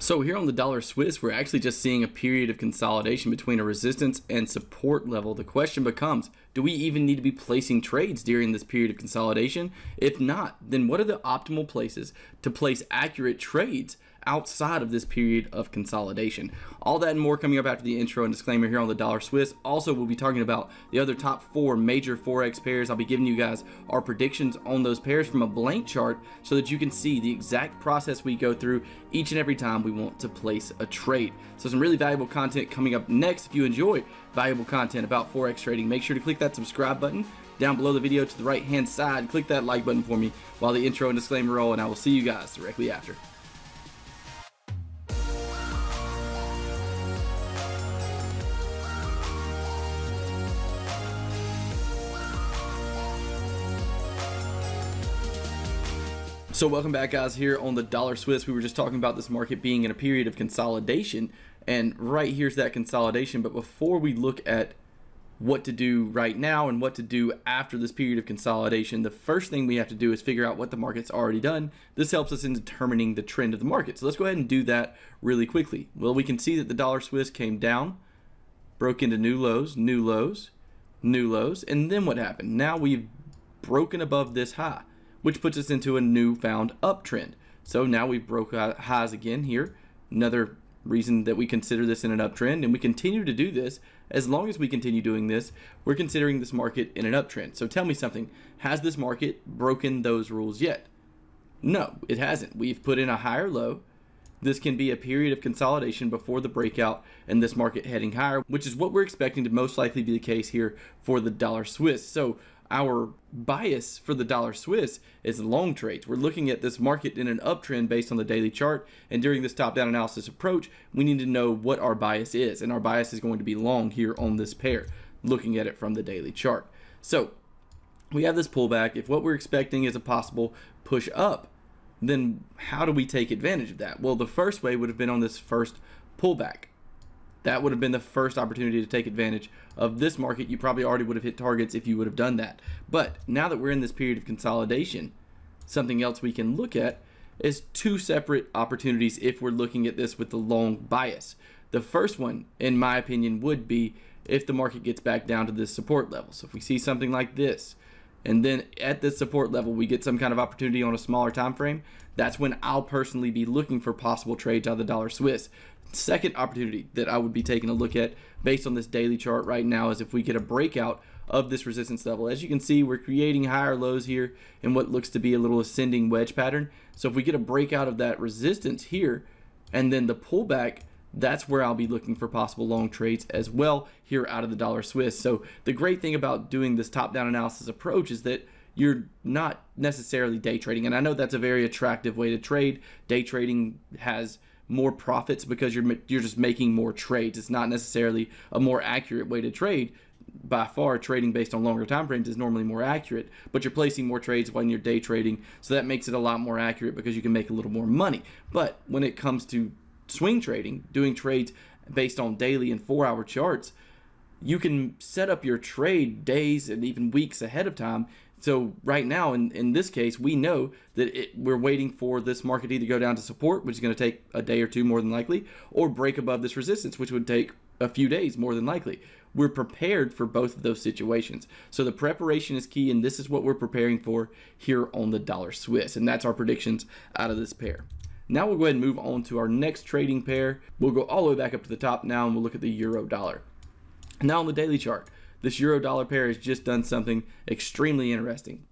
So here on the dollar Swiss, we're actually just seeing a period of consolidation between a resistance and support level. The question becomes, do we even need to be placing trades during this period of consolidation? If not, then what are the optimal places to place accurate trades outside of this period of consolidation? All that and more coming up after the intro and disclaimer here on the dollar Swiss. Also, we'll be talking about the other top 4 major Forex pairs. I'll be giving you guys our predictions on those pairs from a blank chart so that you can see the exact process we go through each and every time we want to place a trade. So some really valuable content coming up next. If you enjoy valuable content about Forex trading, make sure to click that subscribe button down below the video to the right hand side. Click that like button for me while the intro and disclaimer roll, and I will see you guys directly after. So welcome back, guys, here on the dollar Swiss. We were just talking about this market being in a period of consolidation, and right here's that consolidation. But before we look at what to do right now and what to do after this period of consolidation, the first thing we have to do is figure out what the market's already done. This helps us in determining the trend of the market. So let's go ahead and do that really quickly. Well, we can see that the dollar Swiss came down, broke into new lows, new lows, new lows, and then what happened? Now we've broken above this high, which puts us into a newfound uptrend. So now we've broke highs again here. Another reason that we consider this in an uptrend, and we continue to do this. As long as we continue doing this, we're considering this market in an uptrend. So tell me something, has this market broken those rules yet? No, it hasn't. We've put in a higher low. This can be a period of consolidation before the breakout and this market heading higher, which is what we're expecting to most likely be the case here for the dollar Swiss. So our bias for the dollar Swiss is long trades. We're looking at this market in an uptrend based on the daily chart, and during this top-down analysis approach, we need to know what our bias is, and our bias is going to be long here on this pair, looking at it from the daily chart. So we have this pullback. If what we're expecting is a possible push up, then how do we take advantage of that? Well, the first way would have been on this first pullback. That would have been the first opportunity to take advantage of this market. You probably already would have hit targets if you would have done that. But now that we're in this period of consolidation, something else we can look at is 2 separate opportunities if we're looking at this with the long bias. The first one, in my opinion, would be if the market gets back down to this support level. So if we see something like this, and then at this support level we get some kind of opportunity on a smaller time frame, that's when I'll personally be looking for possible trades out of the dollar Swiss. Second opportunity that I would be taking a look at based on this daily chart right now is if we get a breakout of this resistance level. As you can see, we're creating higher lows here in what looks to be a little ascending wedge pattern. So if we get a breakout of that resistance here and then the pullback, that's where I'll be looking for possible long trades as well here out of the dollar Swiss. So the great thing about doing this top-down analysis approach is that you're not necessarily day trading. And I know that's a very attractive way to trade. Day trading has more profits because you're just making more trades. It's not necessarily a more accurate way to trade. By far, trading based on longer time frames is normally more accurate, but you're placing more trades when you're day trading, so that makes it a lot more accurate because you can make a little more money. But when it comes to swing trading, doing trades based on daily and 4-hour charts, you can set up your trade days and even weeks ahead of time. So right now, in this case, we know that we're waiting for this market to either go down to support, which is going to take a day or two more than likely, or break above this resistance, which would take a few days more than likely. We're prepared for both of those situations. So the preparation is key, and this is what we're preparing for here on the dollar Swiss, and that's our predictions out of this pair. Now we'll go ahead and move on to our next trading pair. We'll go all the way back up to the top now, and we'll look at the euro dollar. Now on the daily chart, this euro dollar pair has just done something extremely interesting.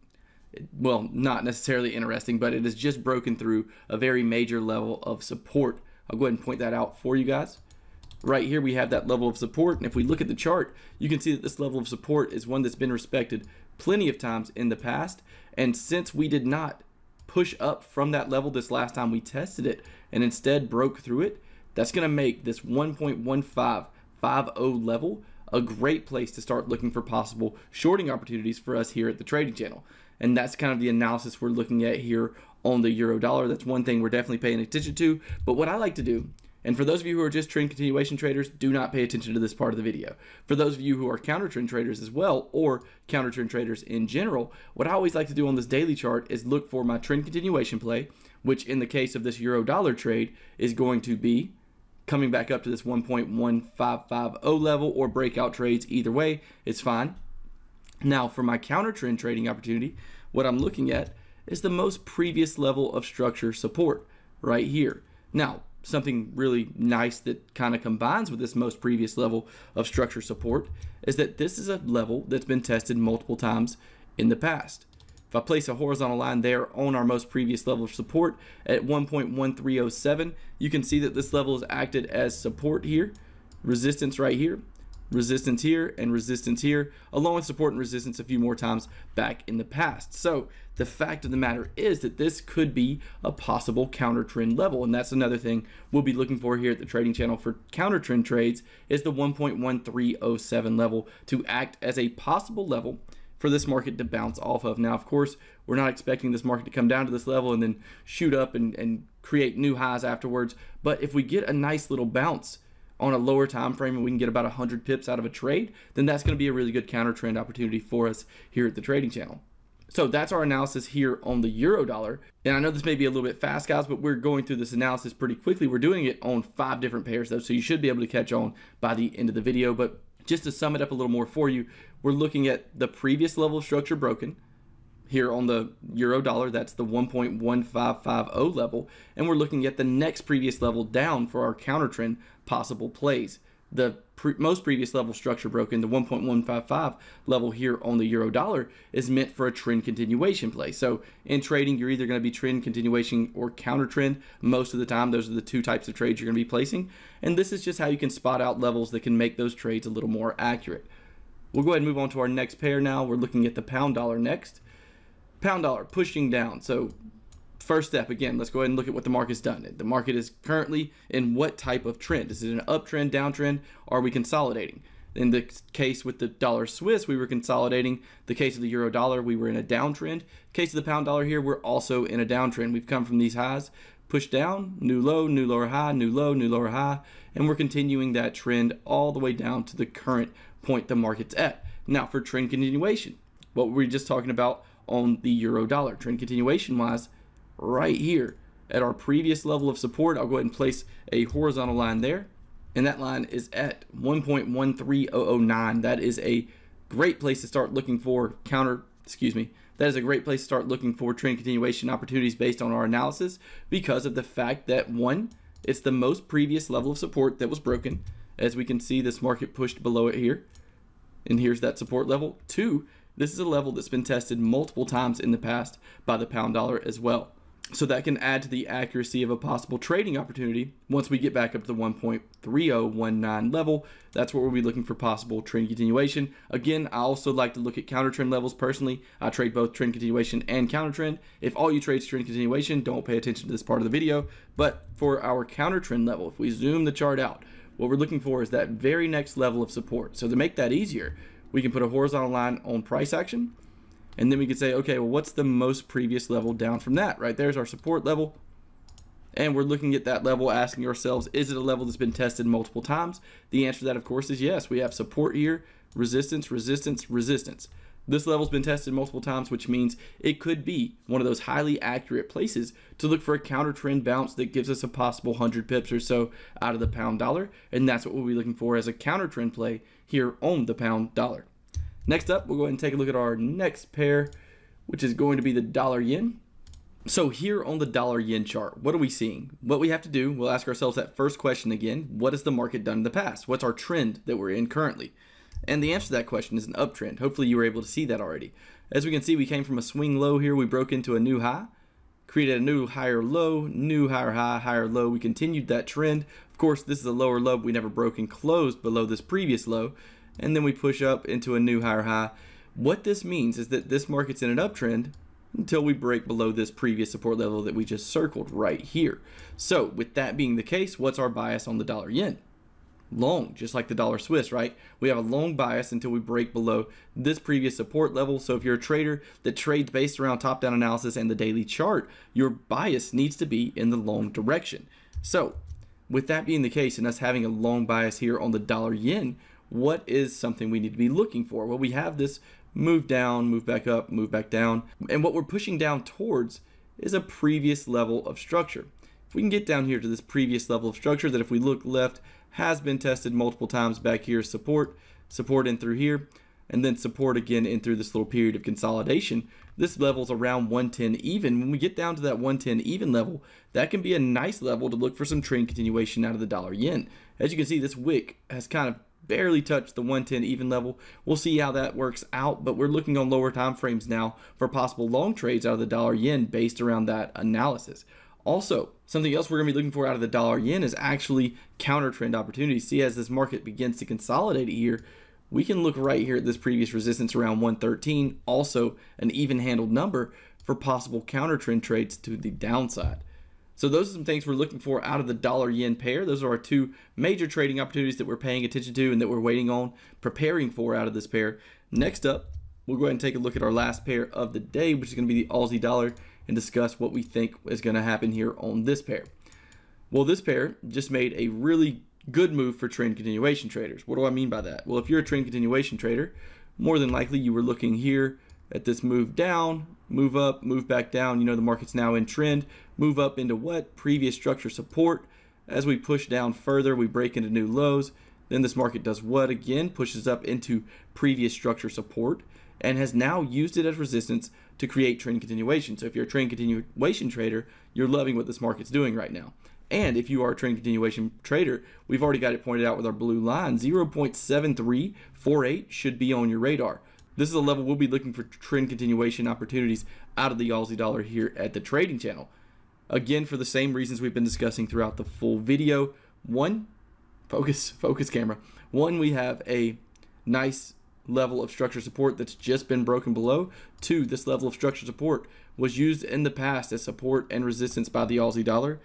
Well, not necessarily interesting, but it has just broken through a very major level of support. I'll go ahead and point that out for you guys. Right here we have that level of support, and if we look at the chart, you can see that this level of support is one that's been respected plenty of times in the past. And since we did not push up from that level this last time we tested it and instead broke through it, that's going to make this 1.1550 level a great place to start looking for possible shorting opportunities for us here at the trading channel. And that's kind of the analysis we're looking at here on the euro dollar. That's one thing we're definitely paying attention to. But what I like to do, and for those of you who are just trend continuation traders, do not pay attention to this part of the video. For those of you who are counter trend traders as well, or counter trend traders in general, what I always like to do on this daily chart is look for my trend continuation play, which in the case of this euro dollar trade is going to be coming back up to this 1.1550 level, or breakout trades. Either way, it's fine. Now for my counter trend trading opportunity, what I'm looking at is the most previous level of structure support right here. Now, something really nice that kind of combines with this most previous level of structure support is that this is a level that's been tested multiple times in the past. If I place a horizontal line there on our most previous level of support at 1.1307, you can see that this level has acted as support here, resistance right here, resistance here, and resistance here, along with support and resistance a few more times back in the past. So the fact of the matter is that this could be a possible counter trend level, and that's another thing we'll be looking for here at the trading channel for counter trend trades, is the 1.1307 level to act as a possible level for this market to bounce off of. Now, of course, we're not expecting this market to come down to this level and then shoot up and create new highs afterwards. But if we get a nice little bounce on a lower time frame and we can get about 100 pips out of a trade, then that's going to be a really good counter trend opportunity for us here at the trading channel. So that's our analysis here on the euro dollar. And I know this may be a little bit fast, guys, but we're going through this analysis pretty quickly. We're doing it on 5 different pairs though, so you should be able to catch on by the end of the video. But just to sum it up a little more for you, we're looking at the previous level of structure broken here on the euro dollar. That's the 1.1550 level. And we're looking at the next previous level down for our counter trend possible plays. The most previous level structure broken, the 1.155 level here on the euro dollar, is meant for a trend continuation play. So in trading, you're either going to be trend continuation or counter trend. Most of the time, those are the 2 types of trades you're going to be placing. And this is just how you can spot out levels that can make those trades a little more accurate. We'll go ahead and move on to our next pair now. We're looking at the pound dollar next. Pound dollar pushing down. So first step, again, let's go ahead and look at what the market's done. The market is currently in what type of trend? Is it an uptrend, downtrend, or are we consolidating? In the case with the dollar Swiss, we were consolidating. The case of the euro dollar, we were in a downtrend. The case of the pound dollar here, we're also in a downtrend. We've come from these highs, pushed down, new lower high, new low, new lower high, and we're continuing that trend all the way down to the current point the market's at. Now for trend continuation, what were we just talking about on the euro dollar? Trend continuation wise, right here at our previous level of support, I'll go ahead and place a horizontal line there, and that line is at 1.13009. That is a great place to start looking for that is a great place to start looking for trend continuation opportunities based on our analysis, because of the fact that 1, it's the most previous level of support that was broken. As we can see, this market pushed below it here, and here's that support level. 2, this is a level that's been tested multiple times in the past by the pound dollar as well. So that can add to the accuracy of a possible trading opportunity once we get back up to the 1.3019 level. That's where we'll be looking for possible trend continuation. Again, I also like to look at counter trend levels personally. I trade both trend continuation and counter trend. If all you trade is trend continuation, don't pay attention to this part of the video. But for our counter trend level, if we zoom the chart out, what we're looking for is that very next level of support. So to make that easier, we can put a horizontal line on price action, and then we could say, okay, well, what's the most previous level down from that? Right there's our support level. And we're looking at that level, asking ourselves, is it a level that's been tested multiple times? The answer to that, of course, is yes. We have support here, resistance, resistance, resistance. This level's been tested multiple times, which means it could be one of those highly accurate places to look for a counter trend bounce that gives us a possible 100 pips or so out of the pound dollar. And that's what we'll be looking for as a counter trend play here on the pound dollar. Next up, we'll go ahead and take a look at our next pair, which is going to be the dollar yen. So here on the dollar yen chart, what are we seeing? What we have to do, we'll ask ourselves that first question again. What has the market done in the past? What's our trend that we're in currently? And the answer to that question is an uptrend. Hopefully you were able to see that already. As we can see, we came from a swing low here. We broke into a new high, created a new higher low, new higher high, higher low. We continued that trend. Of course, this is a lower low, but we never broke and closed below this previous low. And then we push up into a new higher high. What this means is that this market's in an uptrend until we break below this previous support level that we just circled right here. So with that being the case, what's our bias on the dollar yen? Long, just like the dollar Swiss, right? We have a long bias until we break below this previous support level. So if you're a trader that trades based around top-down analysis and the daily chart, your bias needs to be in the long direction. So with that being the case and us having a long bias here on the dollar yen, what is something we need to be looking for? Well, we have this move down, move back up, move back down. And what we're pushing down towards is a previous level of structure. If we can get down here to this previous level of structure that, if we look left, has been tested multiple times. Back here, support in through here, and then support again in through this little period of consolidation. This level's around 110 even. When we get down to that 110 even level, that can be a nice level to look for some trend continuation out of the dollar yen. As you can see, this wick has kind of barely touched the 110 even level. We'll see how that works out, but we're looking on lower time frames now for possible long trades out of the dollar yen based around that analysis. Also, something else we're going to be looking for out of the dollar yen is actually counter trend opportunities. See, as this market begins to consolidate here, we can look right here at this previous resistance around 113, also an even handled number for possible counter trend trades to the downside. So those are some things we're looking for out of the dollar yen pair. Those are our two major trading opportunities that we're paying attention to and that we're waiting on, preparing for out of this pair. Next up, we'll go ahead and take a look at our last pair of the day, which is going to be the Aussie dollar, and discuss what we think is going to happen here on this pair. Well, this pair just made a really good move for trend continuation traders. What do I mean by that? Well, if you're a trend continuation trader, more than likely you were looking here at this move down, move up, move back down. You know the market's now in trend. Move up into what? Previous structure support. As we push down further, we break into new lows. Then this market does what again? Pushes up into previous structure support and has now used it as resistance to create trend continuation. So if you're a trend continuation trader, you're loving what this market's doing right now. And if you are a trend continuation trader, we've already got it pointed out with our blue line. 0.7348 should be on your radar. This is a level we'll be looking for trend continuation opportunities out of the Aussie dollar here at the trading channel. Again, for the same reasons we've been discussing throughout the full video. One, focus camera. One, we have a nice level of structure support that's just been broken below. Two, this level of structure support was used in the past as support and resistance by the Aussie dollar.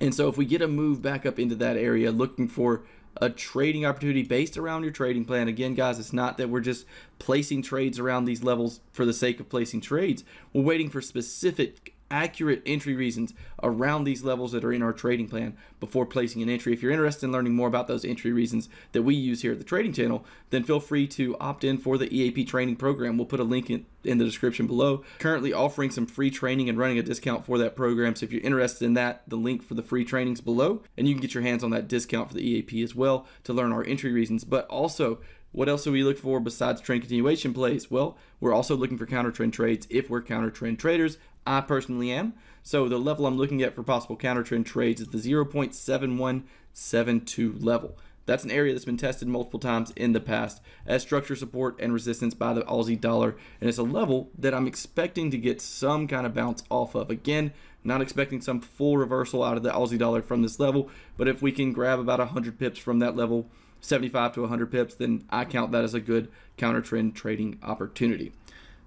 And so if we get a move back up into that area, looking for a trading opportunity based around your trading plan. Again, guys, it's not that we're just placing trades around these levels for the sake of placing trades. We're waiting for specific, accurate entry reasons around these levels that are in our trading plan before placing an entry. If you're interested in learning more about those entry reasons that we use here at the trading channel, then feel free to opt in for the EAP Training Program. We'll put a link in the description below. Currently offering some free training and running a discount for that program. So if you're interested in that, the link for the free training's below, and you can get your hands on that discount for the EAP as well to learn our entry reasons. But also, what else do we look for besides trend continuation plays? Well, we're also looking for counter trend trades if we're counter trend traders. I personally am. So the level I'm looking at for possible counter trend trades is the 0.7172 level. That's an area that's been tested multiple times in the past as structure support and resistance by the Aussie dollar. And it's a level that I'm expecting to get some kind of bounce off of. Again, not expecting some full reversal out of the Aussie dollar from this level, but if we can grab about 100 pips from that level, 75 to 100 pips, then I count that as a good counter trend trading opportunity.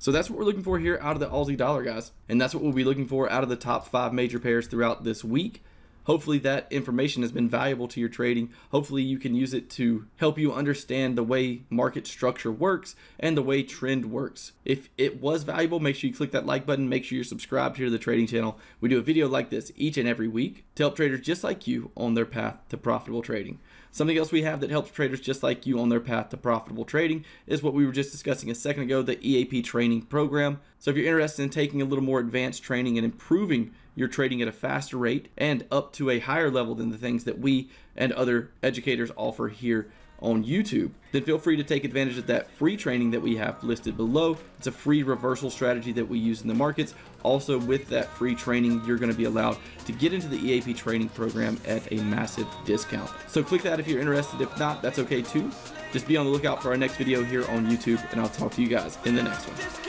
So that's what we're looking for here out of the Aussie dollar, guys. And that's what we'll be looking for out of the top 5 major pairs throughout this week. Hopefully that information has been valuable to your trading. Hopefully you can use it to help you understand the way market structure works and the way trend works. If it was valuable, make sure you click that like button. Make sure you're subscribed here to the trading channel. We do a video like this each and every week to help traders just like you on their path to profitable trading. Something else we have that helps traders just like you on their path to profitable trading is what we were just discussing a second ago, the EAP Training Program. So if you're interested in taking a little more advanced training and improving your trading at a faster rate and up to a higher level than the things that we and other educators offer here on YouTube, then feel free to take advantage of that free training that we have listed below. It's a free reversal strategy that we use in the markets. Also, with that free training, you're going to be allowed to get into the EAP Training Program at a massive discount. So click that if you're interested. If not, that's okay too. Just be on the lookout for our next video here on YouTube, and I'll talk to you guys in the next one.